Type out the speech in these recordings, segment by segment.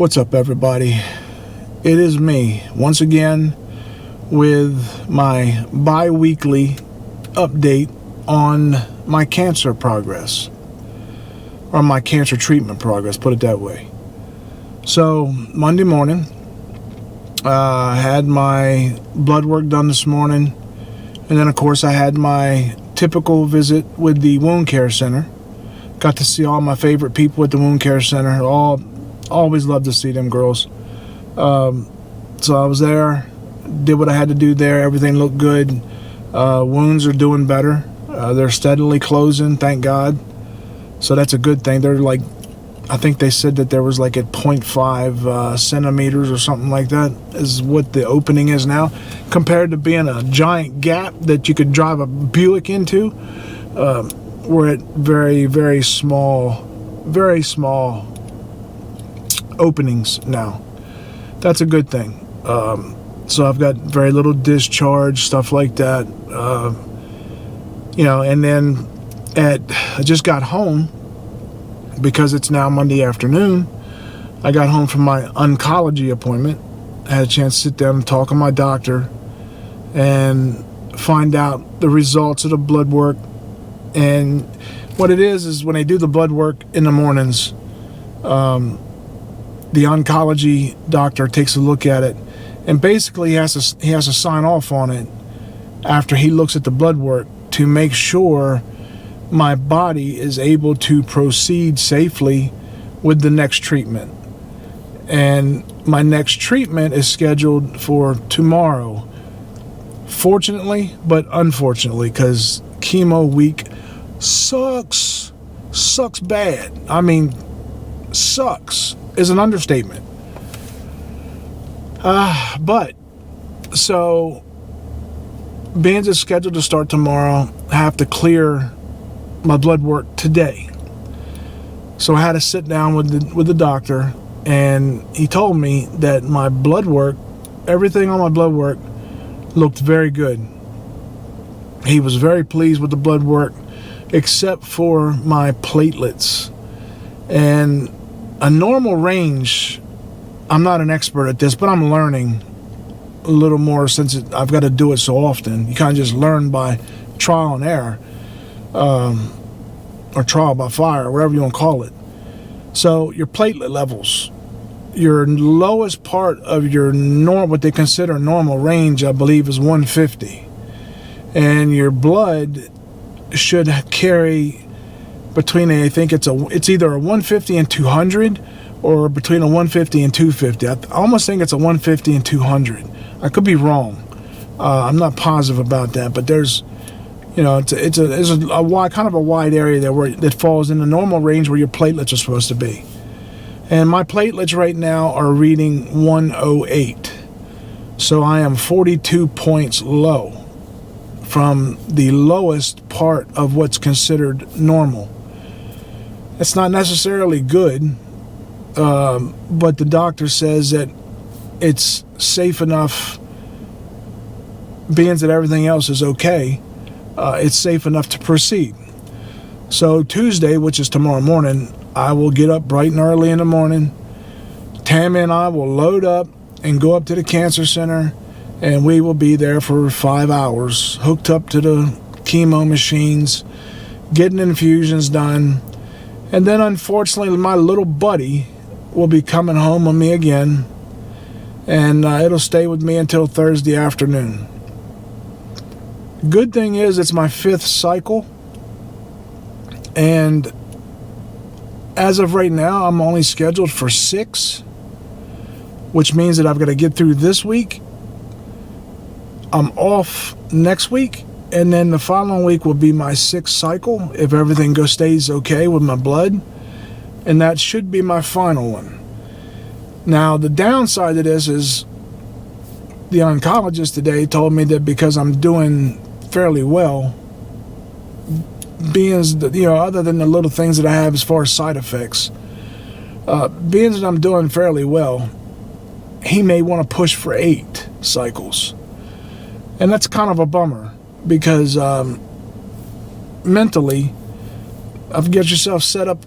What's up, everybody? It is me once again with my bi-weekly update on my cancer progress, or my cancer treatment progress, put it that way. So Monday morning, I had my blood work done this morning, and then of course I had my typical visit with the wound care center. Got to see all my favorite people at the wound care center. Always love to see them girls. So I was there, did what I had to do there. Everything looked good. Wounds are doing better. They're steadily closing, thank God. So that's a good thing. They're like, I think they said that there was like at 0.5 centimeters or something like that is what the opening is now, compared to being a giant gap that you could drive a Buick into. We're at very, very small openings now. That's a good thing. So I've got very little discharge, stuff like that. And then I just got home because it's now Monday afternoon. I got home from my oncology appointment. I had a chance to sit down and talk with my doctor and find out the results of the blood work. And what it is when they do the blood work in the mornings, the oncology doctor takes a look at it, and basically he has to sign off on it after he looks at the blood work to make sure my body is able to proceed safely with the next treatment. And my next treatment is scheduled for tomorrow. Fortunately, but unfortunately, because chemo week sucks bad. I mean, sucks is an understatement. So being it's scheduled to start tomorrow, I have to clear my blood work today. So I had to sit down with the doctor, and he told me that my blood work, everything on my blood work looked very good. He was very pleased with the blood work, except for my platelets. And a normal range, I'm not an expert at this, but I'm learning a little more since I've got to do it so often. You kind of just learn by trial and error, or trial by fire, whatever you want to call it. So your platelet levels, your lowest part of your what they consider normal range, I believe, is 150. And your blood should carry between it's either a 150 and 200, or between a 150 and 250. I almost think it's a 150 and 200. I could be wrong. I'm not positive about that, but there's a wide, kind of a wide area there that falls in the normal range where your platelets are supposed to be. And my platelets right now are reading 108. So I am 42 points low from the lowest part of what's considered normal. It's not necessarily good, but the doctor says that it's safe enough, being that everything else is okay, it's safe enough to proceed. So Tuesday, which is tomorrow morning, I will get up bright and early in the morning. Tammy and I will load up and go up to the cancer center, and we will be there for 5 hours, hooked up to the chemo machines, getting infusions done. And then unfortunately my little buddy will be coming home with me again, and it'll stay with me until Thursday afternoon. Good thing is it's my 5th cycle, and as of right now I'm only scheduled for 6, which means that I've got to get through this week. I'm off next week, and then the following week will be my 6th cycle if everything stays okay with my blood, and that should be my final one. Now the downside of this is the oncologist today told me that because I'm doing fairly well, other than the little things that I have as far as side effects, being that I'm doing fairly well, he may want to push for 8 cycles. And that's kind of a bummer, because mentally, I've got yourself set up.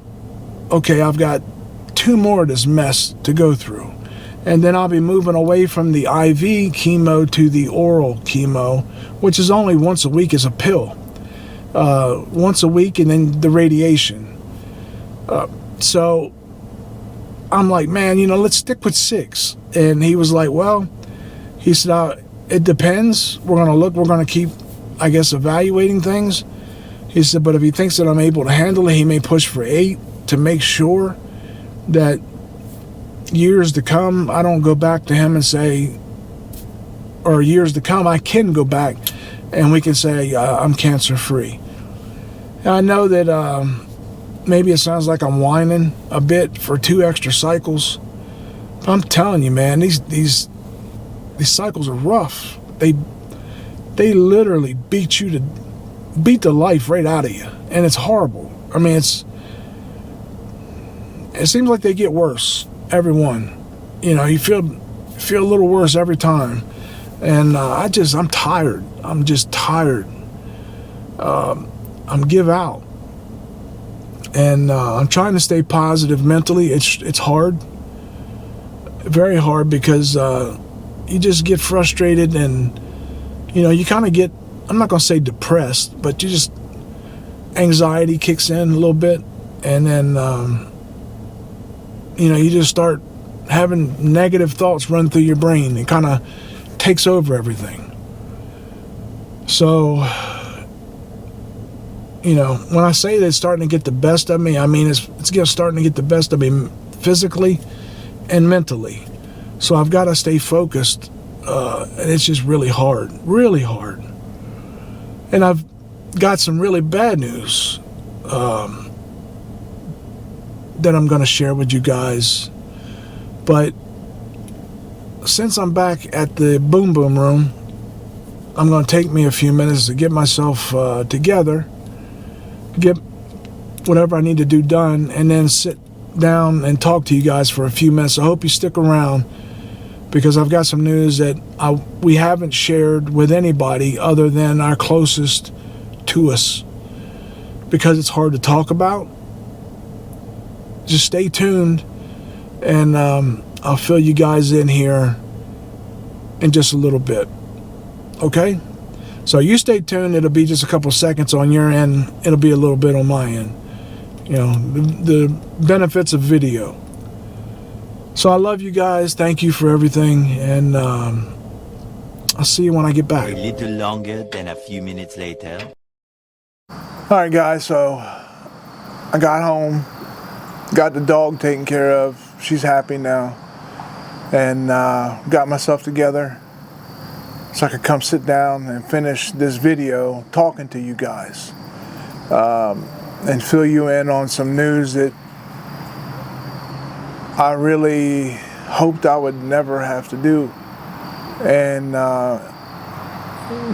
Okay, I've got 2 more of this mess to go through. And then I'll be moving away from the IV chemo to the oral chemo, which is only once a week as a pill. Once a week, and then the radiation. So I'm like, man, let's stick with 6. And he was like, well, he said, it depends. We're going to keep, I guess, evaluating things. He said, but if he thinks that I'm able to handle it, he may push for 8 to make sure that years to come, I don't go back to him and say, or years to come, I can go back and we can say, I'm cancer free. I know that maybe it sounds like I'm whining a bit for 2 extra cycles. But I'm telling you, man, these cycles are rough. They literally beat the life right out of you, and it's horrible. I mean, it seems like they get worse, every one. You feel a little worse every time, and I'm tired. I'm just tired. I'm give out, and I'm trying to stay positive mentally. It's hard, very hard, because you just get frustrated, and you kind of get, I'm not gonna say depressed, but anxiety kicks in a little bit, and then you just start having negative thoughts run through your brain. It kind of takes over everything. So when I say that it's starting to get the best of me, I mean it's starting to get the best of me physically and mentally. So I've got to stay focused, and it's just really hard. And I've got some really bad news that I'm going to share with you guys. But since I'm back at the Boom Boom Room, I'm going to take me a few minutes to get myself together, get whatever I need to do done, and then sit down and talk to you guys for a few minutes. I hope you stick around, because I've got some news that we haven't shared with anybody other than our closest to us, because it's hard to talk about. Just stay tuned, and I'll fill you guys in here in just a little bit. Okay? So you stay tuned. It'll be just a couple seconds on your end. It'll be a little bit on my end. The benefits of video. So I love you guys. Thank you for everything, and I'll see you when I get back. A little longer than a few minutes later. All right, guys. So I got home, got the dog taken care of. She's happy now, and got myself together so I could come sit down and finish this video talking to you guys, and fill you in on some news that I really hoped I would never have to do. And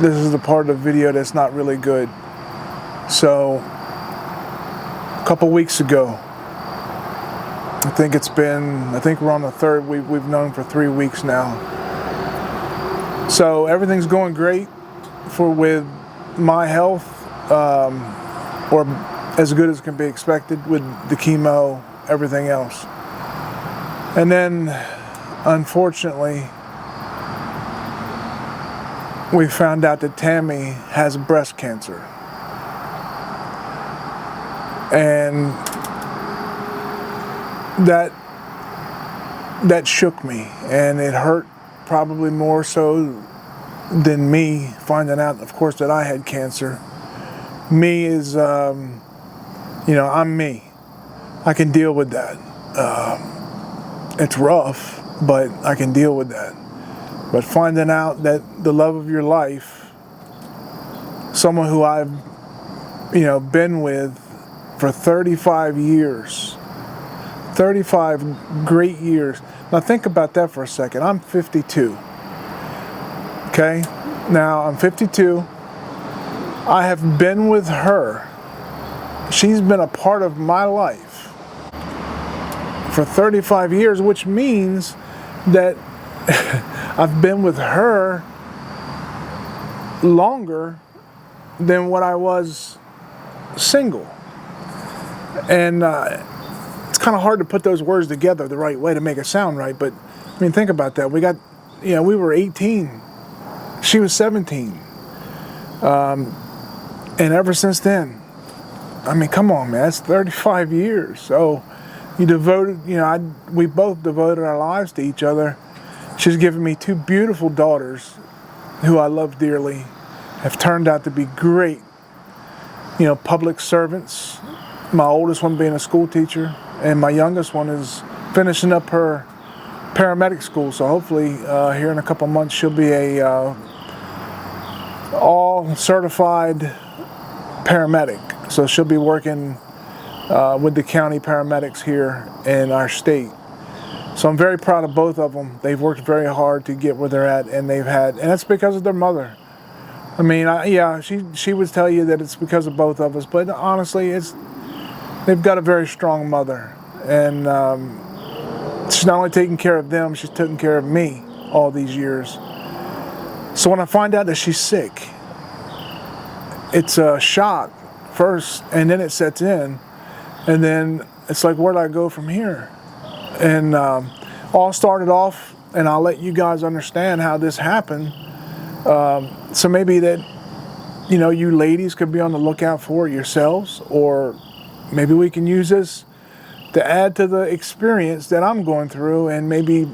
this is the part of the video that's not really good. So a couple weeks ago, I think we're on the 3rd. We've known for 3 weeks now. So everything's going great with my health, or as good as can be expected with the chemo, everything else. And then, unfortunately, we found out that Tammy has breast cancer. And that shook me, and it hurt probably more so than me finding out, of course, that I had cancer. Me is, I'm me. I can deal with that. It's rough, but I can deal with that. But finding out that the love of your life, someone who I've, been with for 35 years, 35 great years. Now think about that for a second. I'm 52. Okay? Now I'm 52. I have been with her. She's been a part of my life for 35 years, which means that I've been with her longer than what I was single. And it's kind of hard to put those words together the right way to make it sound right. But I mean, think about that. We were 18. She was 17. And ever since then, I mean, come on, man, that's 35 years. So we both devoted our lives to each other. She's given me 2 beautiful daughters who I love dearly, have turned out to be great, public servants. My oldest one being a school teacher, and my youngest one is finishing up her paramedic school. So hopefully here in a couple months she'll be a all certified paramedic. So she'll be working with the county paramedics here in our state. So I'm very proud of both of them. They've worked very hard to get where they're at, and that's because of their mother. I mean, she would tell you that it's because of both of us, but honestly, they've got a very strong mother, and she's not only taking care of them, she's taking care of me all these years. So when I find out that she's sick, it's a shock first, and then it sets in, and then it's like, where do I go from here? And all started off, and I'll let you guys understand how this happened. So maybe that, you ladies could be on the lookout for it yourselves, or maybe we can use this to add to the experience that I'm going through, and maybe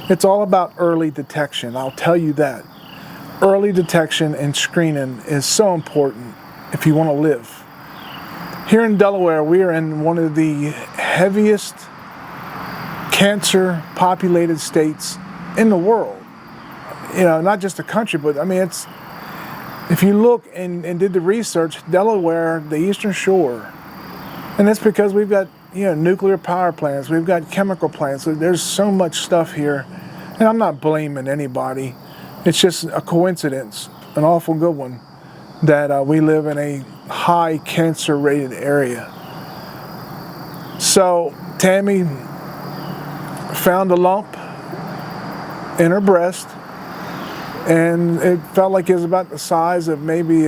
it's all about early detection. I'll tell you that. Early detection and screening is so important if you want to live. Here in Delaware, we are in one of the heaviest cancer populated states in the world. Not just the country, but I mean, if you look and did the research, Delaware, the Eastern Shore, and that's because we've got nuclear power plants, we've got chemical plants. So there's so much stuff here, and I'm not blaming anybody. It's just a coincidence, an awful good one, that we live in a high cancer rated area. So Tammy found a lump in her breast, and it felt like it was about the size of maybe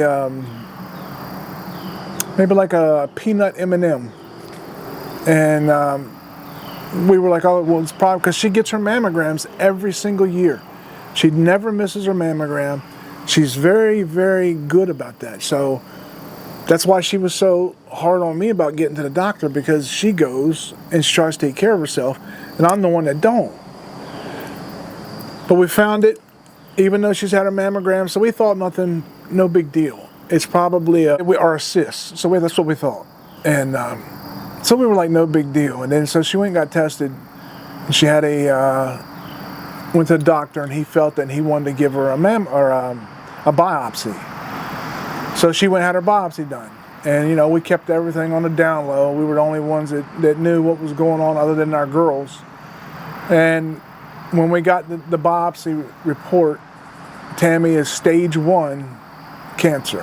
like a peanut M&M. And we were like, oh, well, it's probably because she gets her mammograms every single year. She never misses her mammogram. She's very, very good about that. So that's why she was so hard on me about getting to the doctor, because she goes and she tries to take care of herself, and I'm the one that don't. But we found it, even though she's had her mammogram, so we thought nothing, no big deal. It's probably a cyst, so that's what we thought. And so we were like, no big deal. And then so she went and got tested, and she had went to the doctor, and he felt that he wanted to give her a biopsy. So she went and had her biopsy done. And we kept everything on the down low. We were the only ones that knew what was going on other than our girls. And when we got the biopsy report, Tammy is stage 1 cancer.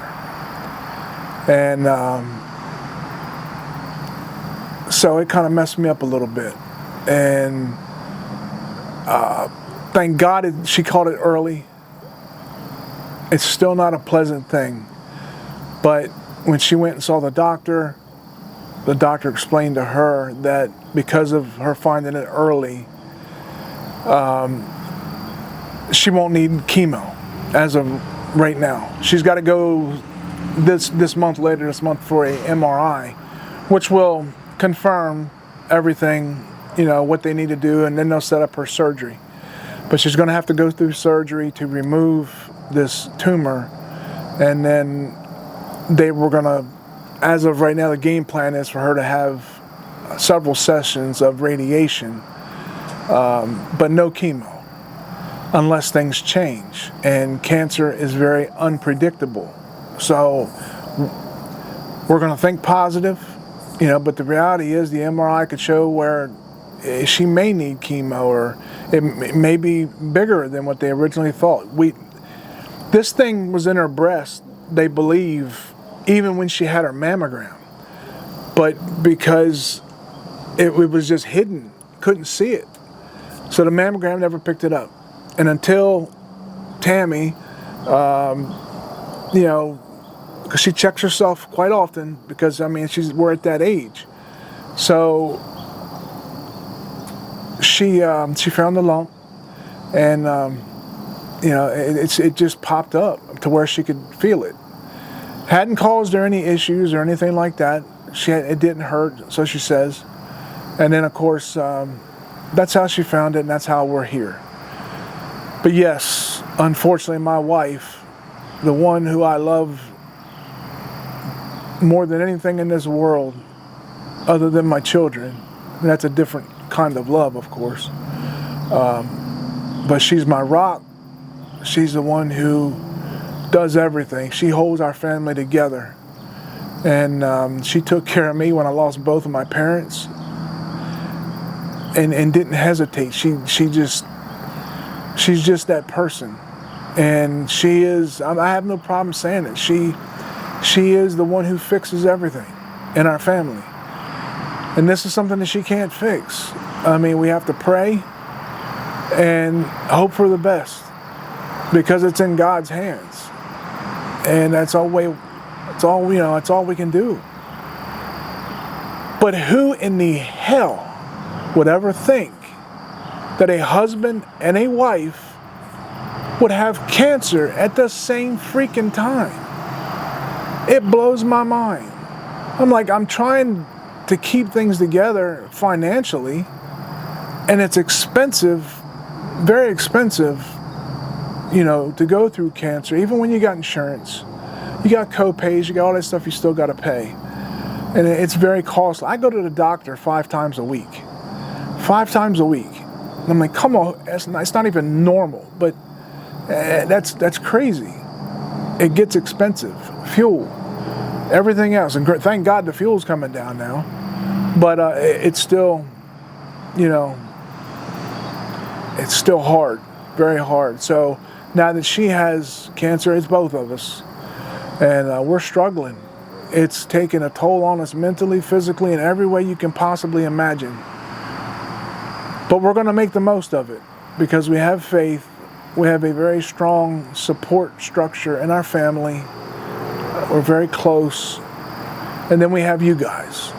And so it kind of messed me up a little bit. And thank God she caught it early. It's still not a pleasant thing. But when she went and saw the doctor explained to her that because of her finding it early, she won't need chemo as of right now. She's got to go this month for a MRI, which will confirm everything, what they need to do, and then they'll set up her surgery. But she's going to have to go through surgery to remove this tumor, and then they were going to, as of right now, the game plan is for her to have several sessions of radiation, but no chemo, unless things change. And cancer is very unpredictable. So we're going to think positive, but the reality is the MRI could show where she may need chemo, or it may be bigger than what they originally thought. This thing was in her breast, they believe, even when she had her mammogram. But because it was just hidden, couldn't see it. So the mammogram never picked it up. And until Tammy, because she checks herself quite often, because we're at that age. So she found the lump, and it just popped up to where she could feel it. Hadn't caused her any issues or anything like that. It didn't hurt, so she says. And then, of course, that's how she found it, and that's how we're here. But yes, unfortunately, my wife, the one who I love more than anything in this world, other than my children, and that's a different kind of love, of course. But she's my rock. She's the one who does everything. She holds our family together. And she took care of me when I lost both of my parents, and didn't hesitate. She's just that person. And she is, I have no problem saying it, she is the one who fixes everything in our family. And this is something that she can't fix. I mean, we have to pray and hope for the best, because it's in God's hands. And that's all we can do. But who in the hell would ever think that a husband and a wife would have cancer at the same freaking time? It blows my mind. I'm trying to keep things together financially, and it's expensive, very expensive, to go through cancer. Even when you got insurance, you got co-pays, you got all that stuff you still got to pay. And it's very costly. I go to the doctor 5 times a week. 5 times a week. And I'm like, come on, it's not even normal, but that's crazy. It gets expensive. Fuel, everything else. And thank God the fuel's coming down now. But it's still, it's still hard, very hard. So now that she has cancer, it's both of us. And we're struggling. It's taking a toll on us mentally, physically, in every way you can possibly imagine. But we're going to make the most of it, because we have faith. We have a very strong support structure in our family. We're very close. And then we have you guys.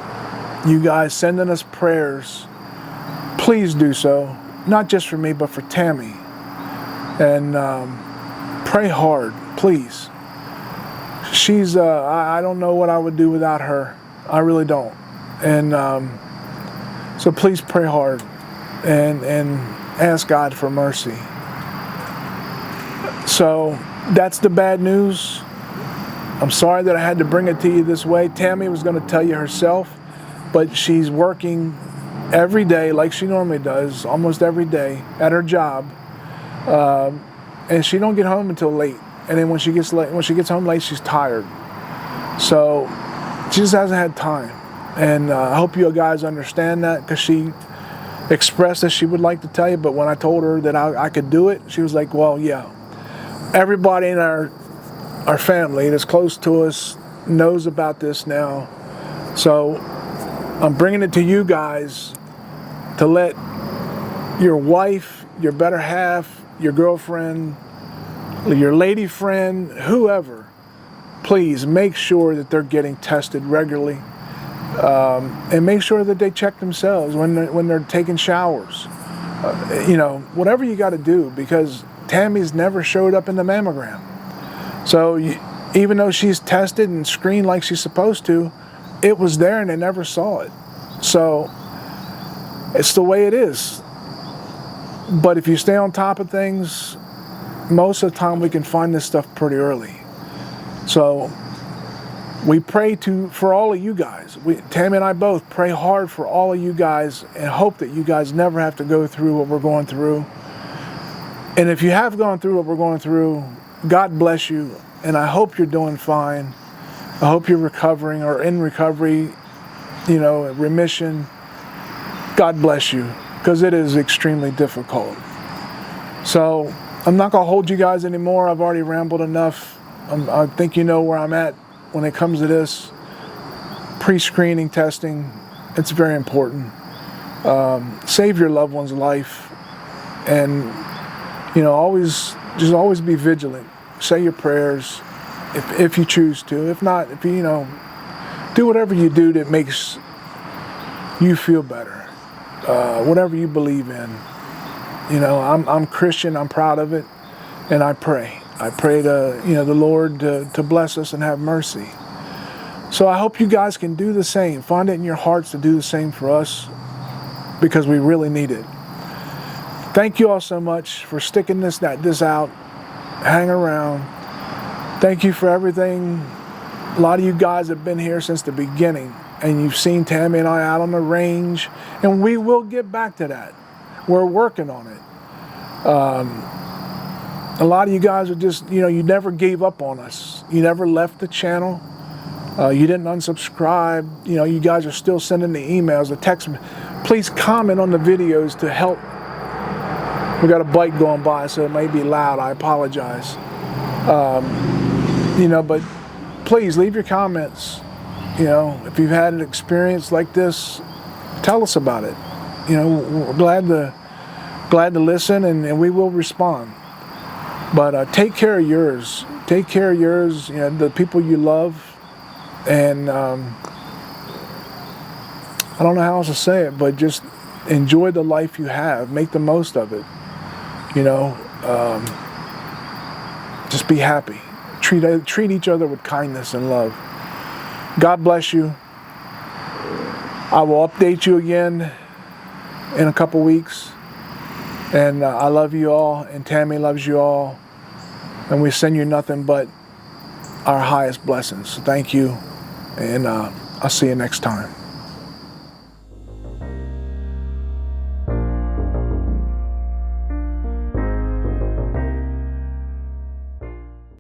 You guys sending us prayers. Please do so. Not just for me, but for Tammy. And pray hard, please. She's, I don't know what I would do without her. I really don't. And so please pray hard and ask God for mercy. So that's the bad news. I'm sorry that I had to bring it to you this way. Tammy was going to tell you herself, but she's working every day like she normally does, almost every day at her job. And she don't get home until late. And then when she gets home late, she's tired. So she just hasn't had time. And I hope you guys understand that, because she expressed that she would like to tell you, but when I told her that I could do it, she was like, well, yeah. Everybody in our family that's close to us knows about this now. So I'm bringing it to you guys to let your wife, your better half, your girlfriend, your lady friend, whoever, please make sure that they're getting tested regularly, and make sure that they check themselves when they're taking showers. Whatever you got to do, because Tammy's never showed up in the mammogram. So even though she's tested and screened like she's supposed to, it was there and they never saw it. So it's the way it is. But if you stay on top of things, most of the time we can find this stuff pretty early. So we pray for all of you guys. Tammy and I both pray hard for all of you guys and hope that you guys never have to go through what we're going through. And if you have gone through what we're going through, God bless you. And I hope you're doing fine. I hope you're recovering or in recovery, remission. God bless you, because it is extremely difficult. So I'm not going to hold you guys anymore. I've already rambled enough. I think you know where I'm at when it comes to this. Pre-screening testing, it's very important. Save your loved one's life. And, always be vigilant. Say your prayers if you choose to. If not, do whatever you do that makes you feel better. whatever you believe in. You know, I'm Christian. I'm proud of it, and I pray. I pray to the Lord to bless us and have mercy. So I hope you guys can do the same. Find it in your hearts to do the same for us, because we really need it. Thank you all so much for sticking this out. Hang around. Thank you for everything. A lot of you guys have been here since the beginning, and you've seen Tammy and I out on the range, and we will get back to that. We're working on it. A lot of you guys are just, you never gave up on us. You never left the channel. You didn't unsubscribe. You guys are still sending the emails, the text. Please comment on the videos to help. We got a bike going by, so it may be loud. I apologize. But please leave your comments. If you've had an experience like this, tell us about it. We're glad to listen, and we will respond. But take care of yours. Take care of yours. The people you love, and I don't know how else to say it, but just enjoy the life you have. Make the most of it. Just be happy. Treat each other with kindness and love. God bless you. I will update you again in a couple weeks. And I love you all, and Tammy loves you all. And we send you nothing but our highest blessings. Thank you, and I'll see you next time.